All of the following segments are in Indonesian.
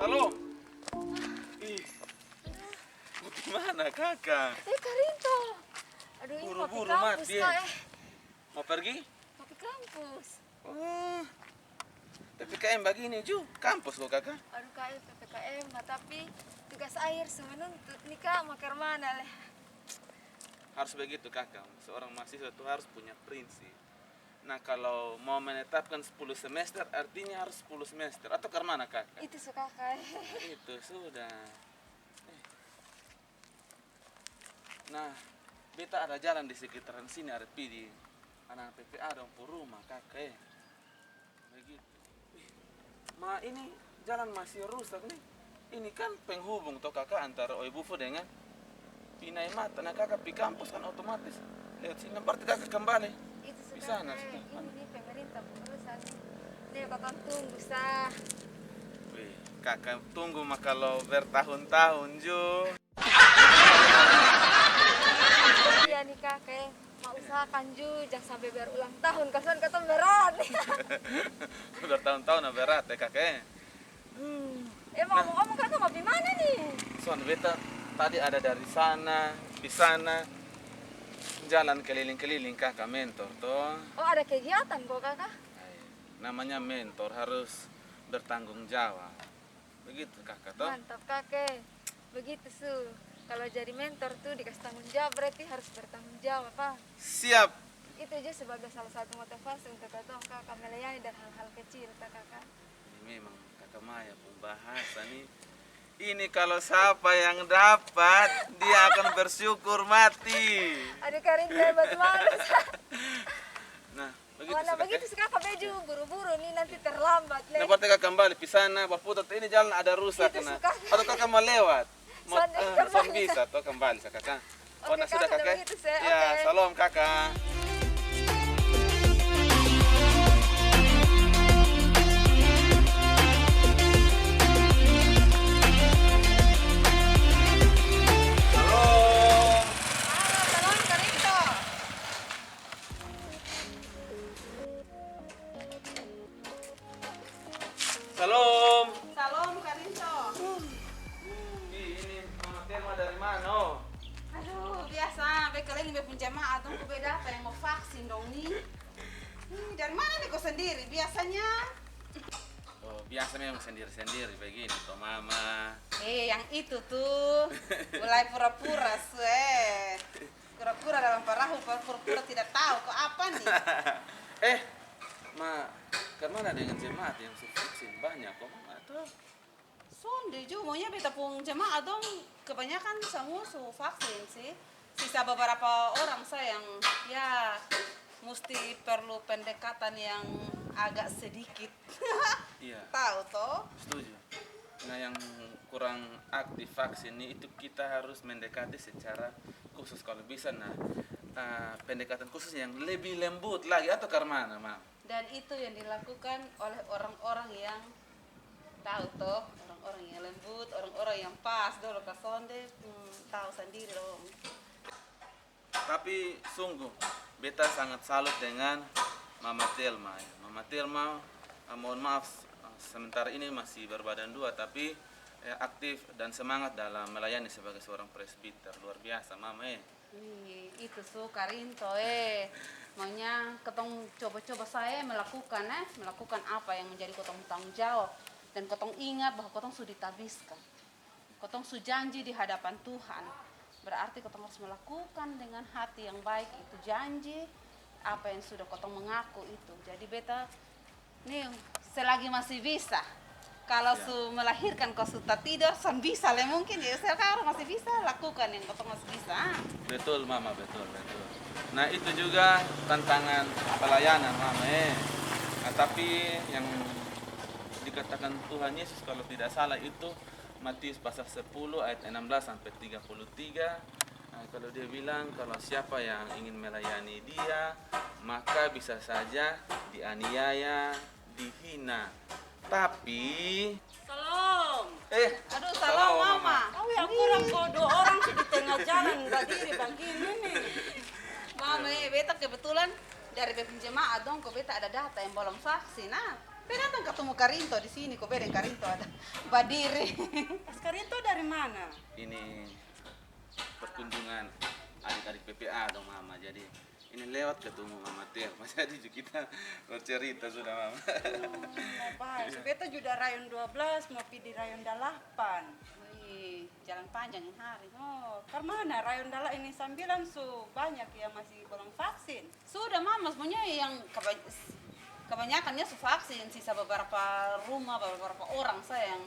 Salam. Ih, mau gimana kakak? Karinto. Aduh, ini mau Buru-buru ke kampus, mati. Kak. Mau pergi? Mau ke kampus. Oh, PPKM begini Ju, kampus lo kakak. Aduh, Kak, PPKM, tapi tugas akhir menuntut nih, Kak. Mau ke mana, leh? Harus begitu kakak, seorang mahasiswa itu harus punya prinsip. Nah kalau mau menetapkan 10 semester artinya harus 10 semester atau ke mana kakak? Itu suka, Kak. Itu sudah. Nah, beta ada jalan di sekitaran sini ada di anak PPA dong rumah kakak. Begitu. Ma ini jalan masih rusak nih. Ini kan penghubung toh kakak antara Oibufu dengan Pinai Mata. Nah kakak di kampus kan otomatis lihat sini berarti kakak kembali. Itu suka, Di sana, Kak. sudah. Ini nih pemerintah berurusan. Nih, Kakak tunggu, sah. Wih, kakak tunggu mah kalau bertahun-tahun Ju. Iya nih, Kakak. Mau usahakan Ju, jangan sampai berulang tahun. Kasihan kata berat. Bertahun-tahun nah berat ya kakak. Mau ngomong Kakak mau di mana nih? Soalnya beta tadi ada dari sana, di sana. Jalan keliling-keliling kakak mentor toh. Oh, ada kegiatan kok, Kakak? Namanya mentor harus bertanggung jawab. Begitu kakak toh. Mantap, Kakek. Begitu, Su. Kalau jadi mentor tuh dikasih tanggung jawab, berarti harus bertanggung jawab, Pak. Siap. Itu aja sebagai salah satu motivasi untuk Kakak melayani dan hal-hal kecil, Kakak. Ini memang kakak Maya pembahasan nih. Ini kalau siapa yang dapat, dia akan bersyukur mati. Aduh, Karin hebat banget. Nah, begitu Mana sudah, begitu Kak. sih, Kakak baju buru-buru nih nanti terlambat, Nah, Le. berarti kakak kembali di sana, Baputot ini jalan ada rusak Itu nah. suka. Atau kakak mau lewat? Mau Soalnya kembali. bisa toh kembali kakak. Oh, Oke, nah sudah Kak, udah kakak. begitu, saya. Ya, Oke. salam kakak. Salam. Salam, Karinto. Salam. Salam Karinto. Ini Mama Telma dari mana? Aduh, biasa. Bekal ini be jamaah dong ku beda apa yang mau vaksin dong nih. Dari mana nih kau sendiri biasanya? Oh, biasa memang sendiri-sendiri begini toh Mama. Yang itu tuh mulai pura-pura sue. Pura-pura dalam perahu, pura-pura tidak tahu kok apa nih. Ma, kemana dengan jemaat yang vaksin banyak kok Mama tuh? Sonde juga maunya beta pung jemaah dong kebanyakan semua su vaksin sih. Sisa beberapa orang saya yang ya mesti perlu pendekatan yang agak sedikit. Iya. Tahu toh? Setuju. Nah yang kurang aktif vaksin ini itu kita harus mendekati secara khusus kalau bisa. Nah pendekatan khusus yang lebih lembut lagi atau karmana, Mam? Dan itu yang dilakukan oleh orang-orang yang tahu toh, orang-orang yang lembut, orang-orang yang pas dulu kasonde, tahu sendiri dong. Tapi sungguh, beta sangat salut dengan Mama Telma. Mama Telma, mohon maaf, sementara ini masih berbadan dua, tapi aktif dan semangat dalam melayani sebagai seorang presbiter. Luar biasa, Mama. Itu su Karinto maunya ketong coba-coba saya melakukan apa yang menjadi kotong tanggung jawab dan kotong ingat bahwa kotong sudah ditabiskan, kotong sudah janji di hadapan Tuhan, berarti kotong harus melakukan dengan hati yang baik itu janji apa yang sudah kotong mengaku itu. Jadi beta nih selagi masih bisa kalau su melahirkan kau sudah tidur san bisa lah mungkin ya sekarang masih bisa lakukan yang kotong masih bisa. Betul, Mama, betul. Nah itu juga tantangan pelayanan, Mama. Nah, tapi yang dikatakan Tuhan Yesus kalau tidak salah itu Matius pasal 10 ayat 16 sampai 33. Nah, kalau dia bilang kalau siapa yang ingin melayani dia maka bisa saja dianiaya, dihina. Tapi Salam. Aduh, salam, salam Mama. Mama. Oh ya kurang kok dua orang sih di tengah jalan berdiri begini nih. Mama, beta kebetulan dari bepin jemaat dong, kok beta ada data yang belum vaksin. Nah, beta datang ketemu Karinto di sini, kok beda Karinto ada Badiri. Karinto dari mana? Ini perkunjungan adik-adik PPA dong mama, jadi ini lewat ketemu Mama Terma, jadi kita bercerita sudah mama. Baik, beta juga rayon 12 mau pergi di rayon 8. Wih, jalan panjang ini hari. Oh, karena rayon dala ini 9 su banyak yang masih belum vaksin. Sudah mama, semuanya yang kebanyakannya su vaksin, sisa beberapa rumah, beberapa orang saya yang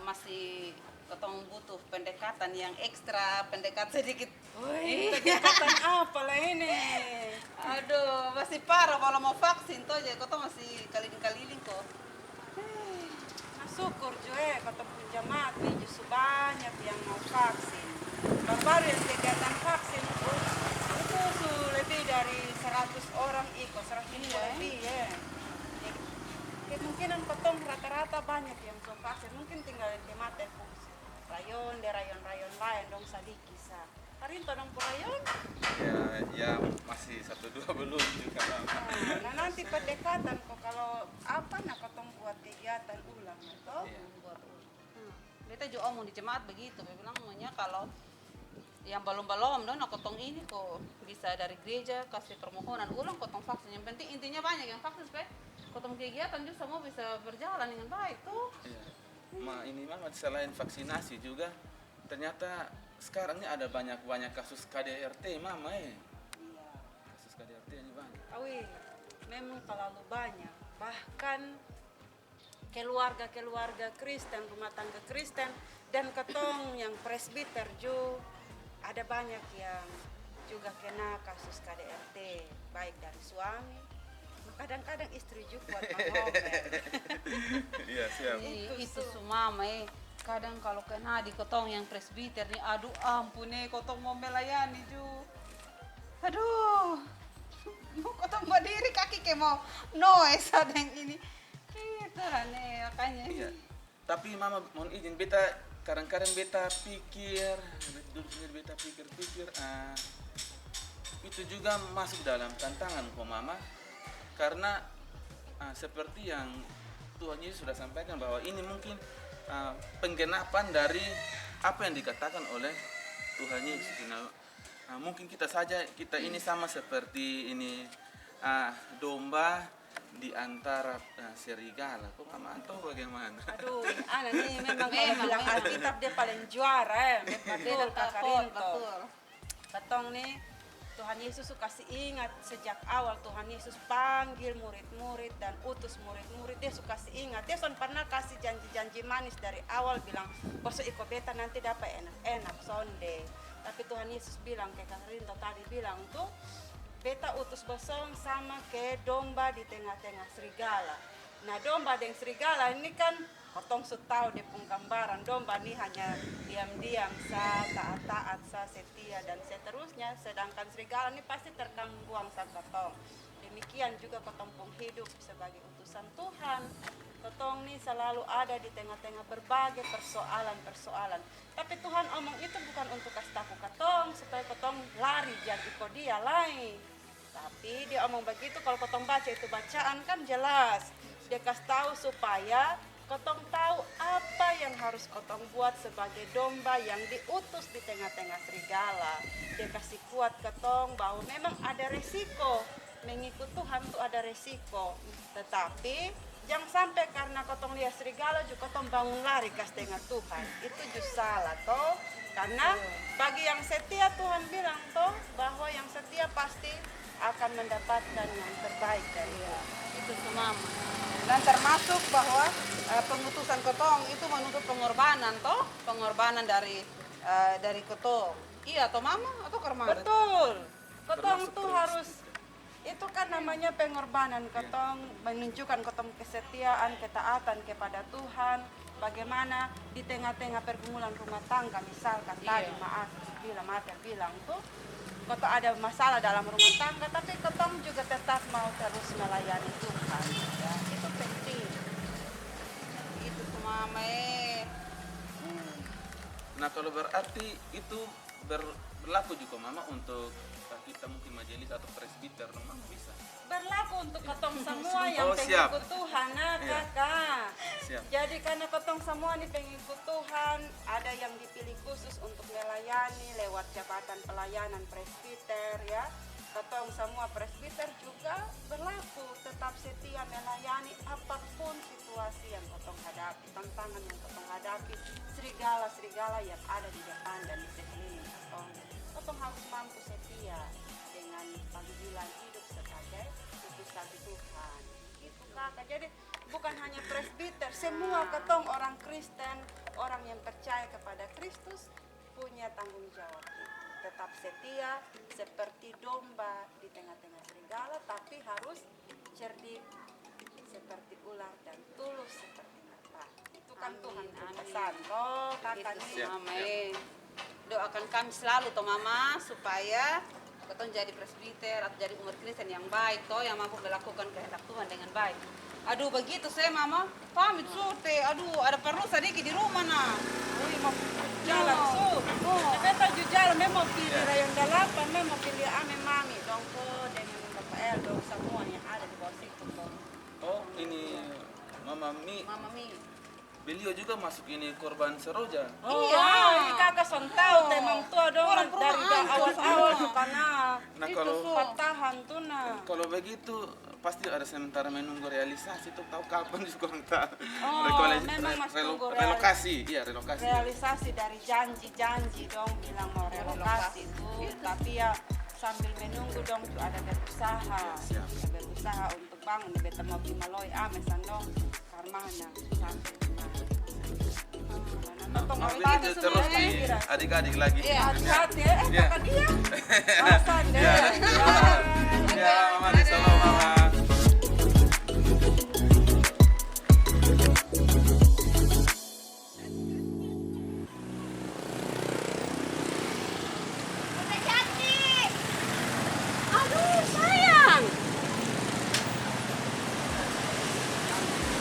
masih ketong butuh pendekatan yang ekstra, pendekat sedikit. Wih, pendekatan apa lah ini? Aduh, masih parah kalau mau vaksin tuh aja, kau masih keliling-keliling kok. Nah, syukur juga ketemu jemaat nih justru banyak yang mau vaksin. Baru-baru yang kegiatan vaksin itu su lebih dari 100 orang ikut, 100 lebih ya. Kemungkinan ketong rata-rata banyak yang mau vaksin, mungkin tinggal jemaat rayon, di rayon-rayon lain dong sadiki sa. Karinto dong po rayon. Ya masih 1-2 belum juga mama. Nah nanti pendekatan kok kalau apa nak ketong buat kegiatan ulang itu. Iya. Beta juga omong di jemaat begitu, beta bilang namanya kalau yang belum dong, kotong ini kok bisa dari gereja kasih permohonan ulang kotong vaksin. Yang penting intinya banyak yang vaksin supaya kotong kegiatan juga semua bisa berjalan dengan baik tuh. Iya. Ini mama selain vaksinasi juga ternyata sekarang ini ada banyak kasus KDRT mama Iya. Kasus KDRT ini banyak. Awi, memang terlalu banyak. Bahkan keluarga Kristen, rumah tangga Kristen dan ketong yang presbiter juga ada banyak yang juga kena kasus KDRT, baik dari suami, kadang-kadang istri juga buat mengomel. Iya siap. Itu semua kadang kalau kena di kotong yang presbiter nih, aduh ampun kotong mau melayani ju. Aduh, kotong berdiri kaki kayak mau noise ada yang ini. Gitu lah nih makanya. Iya. Tapi mama mohon izin beta kadang-kadang beta pikir itu juga masuk dalam tantangan kok mama, karena seperti yang Tuhan Yesus sudah sampaikan bahwa ini mungkin penggenapan dari apa yang dikatakan oleh Tuhan Yesus. Mungkin kita ini sama seperti ini domba di antara serigala. Kok mama tahu bagaimana? Aduh, anak ini memang kalau bilang Alkitab dia paling juara ya, daripada Kakak Karinto. Betong nih, Tuhan Yesus kasih ingat sejak awal Tuhan Yesus panggil murid-murid dan utus murid-murid, dia suka kasih ingat. Dia sudah pernah kasih janji-janji manis dari awal bilang, "Poso iko beta nanti dapat enak-enak sonde." Tapi Tuhan Yesus bilang kayak Karinto tadi bilang tuh, beta utus bosong sama ke domba di tengah-tengah serigala. Nah domba dan serigala ini kan kotong tahu di penggambaran domba ini hanya diam-diam sa, taat-taat sa, setia dan seterusnya. Sedangkan serigala ini pasti terkangguang sa kotong. Demikian juga kotong pun hidup sebagai utusan Tuhan. Kotong ini selalu ada di tengah-tengah berbagai persoalan-persoalan. Tapi Tuhan omong itu bukan untuk kasih tahu kotong supaya kotong lari jangan ikut dia lain. Tapi dia omong begitu kalau kotong baca itu bacaan kan jelas. Dia kasih tahu supaya kotong tahu apa yang harus kotong buat sebagai domba yang diutus di tengah-tengah serigala. Dia kasih kuat kotong bahwa memang ada resiko. Mengikut Tuhan itu ada resiko. Tetapi jangan sampai karena kotong lihat serigala juga kotong bangun lari ke tengah Tuhan. Itu justru salah toh. Karena bagi yang setia Tuhan bilang toh bahwa yang setia pasti akan mendapatkan yang terbaik dari Tuhan. Itu semua. Dan termasuk bahwa pengutusan kotong itu menuntut pengorbanan toh, pengorbanan dari kotong. Iya toh mama atau karma? Betul. Kotong tuh harus, itu kan namanya pengorbanan. Kotong menunjukkan kotong kesetiaan, ketaatan kepada Tuhan. Bagaimana di tengah-tengah pergumulan rumah tangga, misalkan tadi maaf bilang tuh, kotong ada masalah dalam rumah tangga, tapi kotong juga tetap mau terus melayani Tuhan. Ya, itu penting. Itu semua Nah kalau berarti itu berlaku juga mama untuk kita mungkin majelis atau presbiter, memang bisa. Berlaku untuk ketong semua yang Oh, siap. pengikut Tuhan, nah, Iya. kakak. Siap. Jadi karena ketong semua nih pengikut Tuhan, ada yang dipilih khusus untuk melayani lewat jabatan pelayanan presbiter ya. Ketong semua presbiter juga berlaku tetap setia melayani apapun situasi yang ketong hadapi, tantangan yang ketong hadapi, serigala-serigala yang ada di depan dan di sekeliling ketong. Ketong harus mampu setia dengan panggilan hidup sebagai utusan Tuhan. Gitu kakak. Jadi bukan hanya presbiter, semua ketong orang Kristen, orang yang percaya kepada Kristus punya tanggung jawab itu. Tetap setia seperti domba di tengah-tengah serigala, tapi harus cerdik seperti ular dan tulus seperti merpati. Itu kan Tuhan pesan. Oh kakak Itu nih. sih mama doakan kami selalu toh mama supaya ketong jadi presbiter atau jadi umat Kristen yang baik toh, yang mampu melakukan kehendak Tuhan dengan baik. Aduh begitu saya mama pamit surte. Aduh ada perlu sedikit di rumah nah. Wih, mau jalan su. Kita ju jalan, memang pilih rayon dalapan, memang pilih ame mami, dong ko dengan Bapak El, dong semua yang ada di bawah situ dong. Oh, ini Mama Mi, Mama Mi. beliau juga masuk ini korban seroja. Oh, Iya. ini kakak son tahu temang tua dong Orang dari perumahan awal-awal tuh karena Nah, itu kalau- su patahan tuh nah. Kalau begitu pasti ada sementara menunggu realisasi tuh, tahu kapan sih kurang tahu. Oh, memang masih tunggu relokasi, iya relokasi. Realisasi dari janji-janji dong bilang mau relokasi tuh, tapi ya sambil menunggu dong tuh ada berusaha, Siap. berusaha untuk bangun di beta mau maloi amesan dong karmanya sampai kemarin. Nah, Potong mau apa begitu tuh terus sebenarnya? di adik-adik lagi. Iya, Hati-hati ya, Iya. kakak dia. Alasan deh. Ya, ya, Mama, salam Mama. Udah cantik. Aduh, sayang.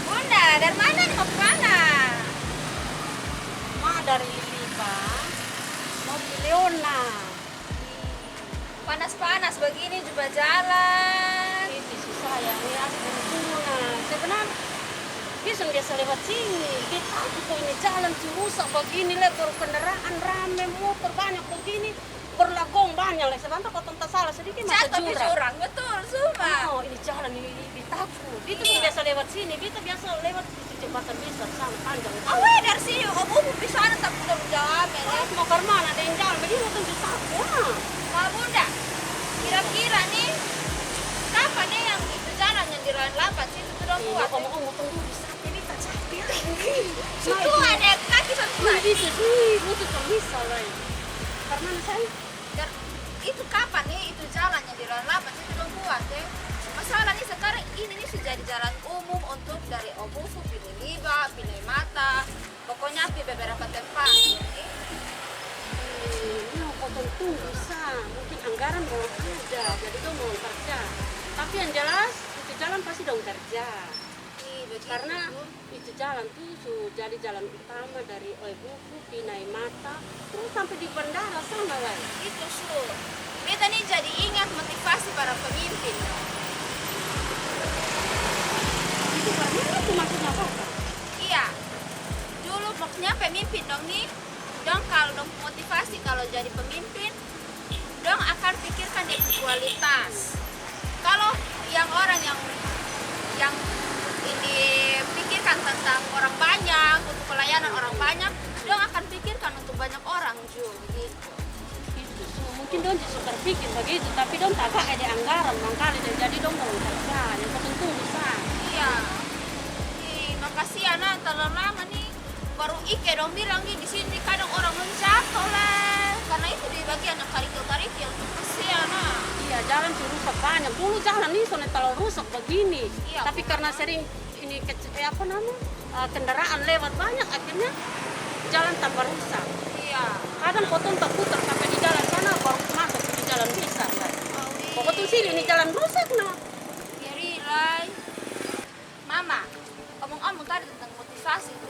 Bunda, dari mana nih mau kemana? Ma dari Lipa mau ke Leona. Panas-panas begini juga jalan. Itu sih sayang ya, turun. Sebenarnya bisa biasa lewat sini. Kita kok ini jalan rusak begini, lihat baru kendaraan rame, motor banyak begini, berlagong banyak lah. Sebentar kok tak salah sedikit masuk Tapi jurang. curang, betul, Suma. Oh, ini jalan ini takut. Itu tuh biasa lewat sini. Kita biasa lewat di jembatan besar sama panjang. Oh, weh, dari sini om di sana tak belum jawab ya. Oh, mau ke mana? Ada yang jalan begini kan bisa takut. Nah, Bunda, kira-kira nih kapan nih yang itu jalan yang di Rawan 8 sih itu sudah Iya, kuat? ngomong tunggu di samping ini tak sampai. Itu ada kaki sudah Ini kuat. bisa sih, itu tak bisa lah. Karena saya Dan itu kapan nih itu jalan yang di Rawan 8 sih sudah kuat ya? Masalah nih sekarang ini nih sudah jadi jalan umum untuk dari Obufu, Pilih Liba, Pilih Mata, pokoknya di beberapa tempat. mau potong tuh bisa, mungkin anggaran mau ada, jadi dong mau kerja. Tapi yang jelas itu jalan pasti dong kerja. Karena itu jalan tuh jadi jalan utama dari Oebufu, Pinai Mata, terus sampai di bandara sama lah. Itu Su. Beta nih jadi ingat motivasi para pemimpin. Itu karena itu maksudnya apa? Iya. Dulu maksudnya pemimpin dong nih. Dong kalau dong motivasi kalau jadi pemimpin, dong akan pikirkan dari kualitas. Kalau yang orang yang ini pikirkan tentang orang banyak, untuk pelayanan orang banyak, dong akan pikirkan untuk banyak orang juga gitu. Itu mungkin dong justru terpikir begitu, tapi dong tak ada anggaran, makanya jadi dong mau kerja, yang tertentu bisa. Iya. Makasih anak terlalu lama nih. Baru Ike dong bilang di sini kadang orang menjatuh lah. Karena itu di bagian yang karikil kasihan nah. Iya, jalan sih rusak banyak. Dulu jalan ini soalnya terlalu rusak begini. Iya, Tapi karena sering ini kendaraan lewat banyak, akhirnya jalan tambah rusak. Iya. Kadang potong tak putar sampai di jalan sana baru masuk di jalan besar. Pokoknya sini ini jalan rusak nah. Jadi Lai. Mama, omong-omong tadi tentang motivasi tuh.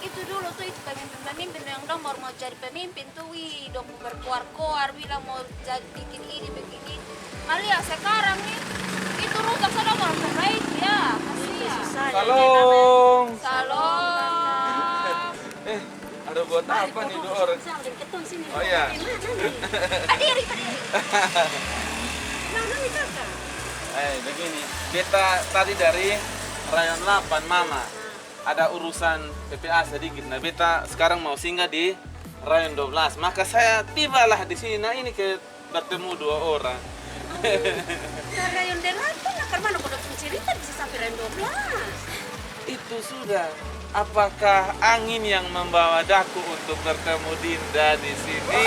itu dulu tuh itu pemimpin-pemimpin yang dong mau jadi pemimpin tuh dong berkuar-kuar bilang mau jadi bikin ini begini. Malia sekarang nih itu rusak sudah mau perbaiki ya. Kasihan. Salam. Salam. Ada buat apa nih dua orang? Oh iya. Kadiri. Begini, beta tadi dari Rayon 8 Mama. Ada urusan PPA sedikit. Nah, beta sekarang mau singgah di Rayon 12. Maka saya tibalah di sini. Nah, ini bertemu dua orang. Rayon 8 akar mana kau dapat cerita bisa sampai Rayon 12? Itu sudah. Apakah angin yang membawa daku untuk bertemu Dinda di sini?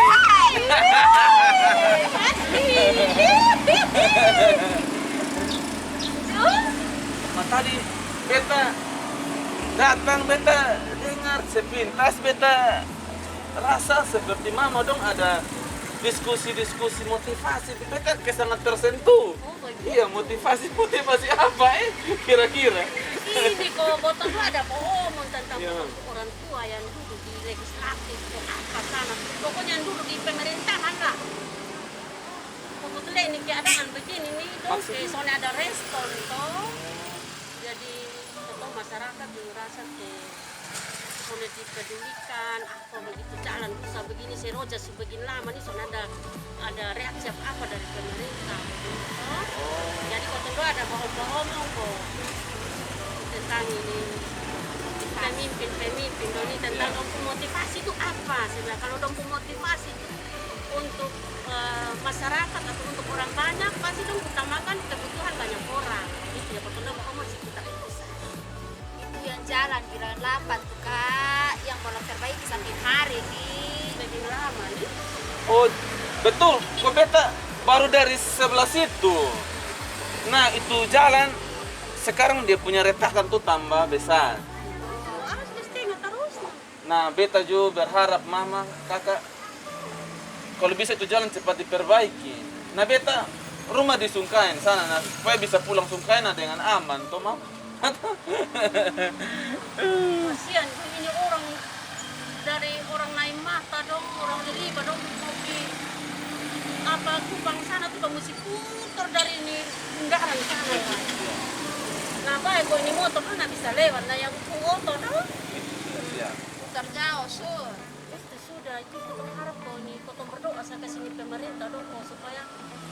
Nah, tadi beta datang, beta dengar sepintas, beta rasa seperti Mama dong ada diskusi-diskusi motivasi. Beta sangat tersentuh. Iya, motivasi apa kira-kira? Ini kok botol itu ada omong tentang Ya. orang tua yang duduk di legislatif ke apa sana. Pokoknya yang duduk di pemerintahan lah. Kebetulan ini keadaan begini nih dong, Maksudnya? soalnya ada restoran toh. Jadi toh masyarakat merasa ke soalnya dipedulikan apa begitu jalan susah begini seroja sebegini lama nih soalnya ada reaksi apa dari pemerintah. Toh. Jadi kalau ada bohong-bohong kok tentang ini pemimpin dong ini tentang dong motivasi itu apa sebenarnya kalau dong motivasi itu untuk masyarakat atau untuk orang banyak pasti dong utamakan kebutuhan banyak orang itu ya betul dong masih kita bisa Itu yang jalan di Rayon 8 tuh Kak, yang boleh perbaiki sampai hari nih. lebih lama nih Oh, betul. Kok beta baru dari sebelah situ. Nah, itu jalan sekarang dia punya retakan tuh tambah besar. harus setengah terus Nah, beta juga berharap Mama, Kakak, kalau bisa itu jalan cepat diperbaiki. Nah, beta rumah di Sungkain sana, nah, supaya bisa pulang Sungkain dengan aman, toh Mama. kasihan ini orang dari orang lain mata dong orang riba dong mau di apa Kupang sana tuh dong mesti putar dari ini kendaraan sana ya. Nah baik kok ini motor kan nggak bisa lewat nah yang motor dong Ya. Putar jauh, Sur. itu sudah itu kita harap kok ini kita berdoa saya ke sini pemerintah dong kok supaya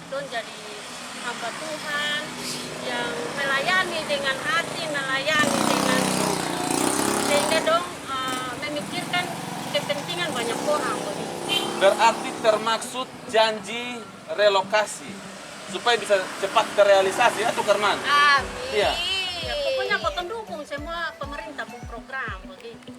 dong jadi hamba Tuhan yang melayani dengan hati melayani dengan sehingga dong memikirkan kepentingan banyak orang kok. Berarti termaksud janji relokasi supaya bisa cepat terrealisasi atau Karman? Amin. Iya. Ya, pokoknya kota dukung semua pemerintah pun program begitu.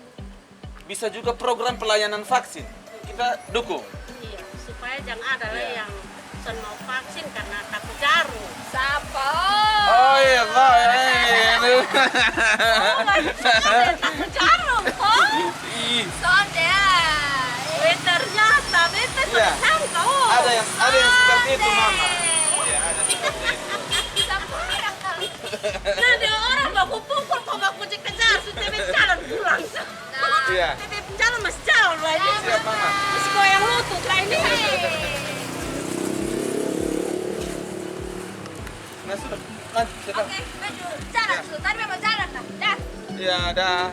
Bisa juga program pelayanan vaksin. Kita dukung. Iya, supaya jangan ada lah Iya. yang pesan mau vaksin karena takut jarum. Sapa? Oh iya, Pak. Takut jarum kok. Ih, Sonde. Ternyata bete Iya. sangka oh. ada yang seperti itu, Mama. Iya, ada seperti itu. Sampai kali. Nah, ada orang baku pukul kok baku kejar, sudah jalan pulang. Iya. Tapi jalan masih jauh lagi. Siap, Mama. Masih goyang lutut lah ini. Nah, sudah. Lanjut, kita. Oke, maju. Jalan, Sur. Tadi memang jalan, Kak. Dah. Ya, dah.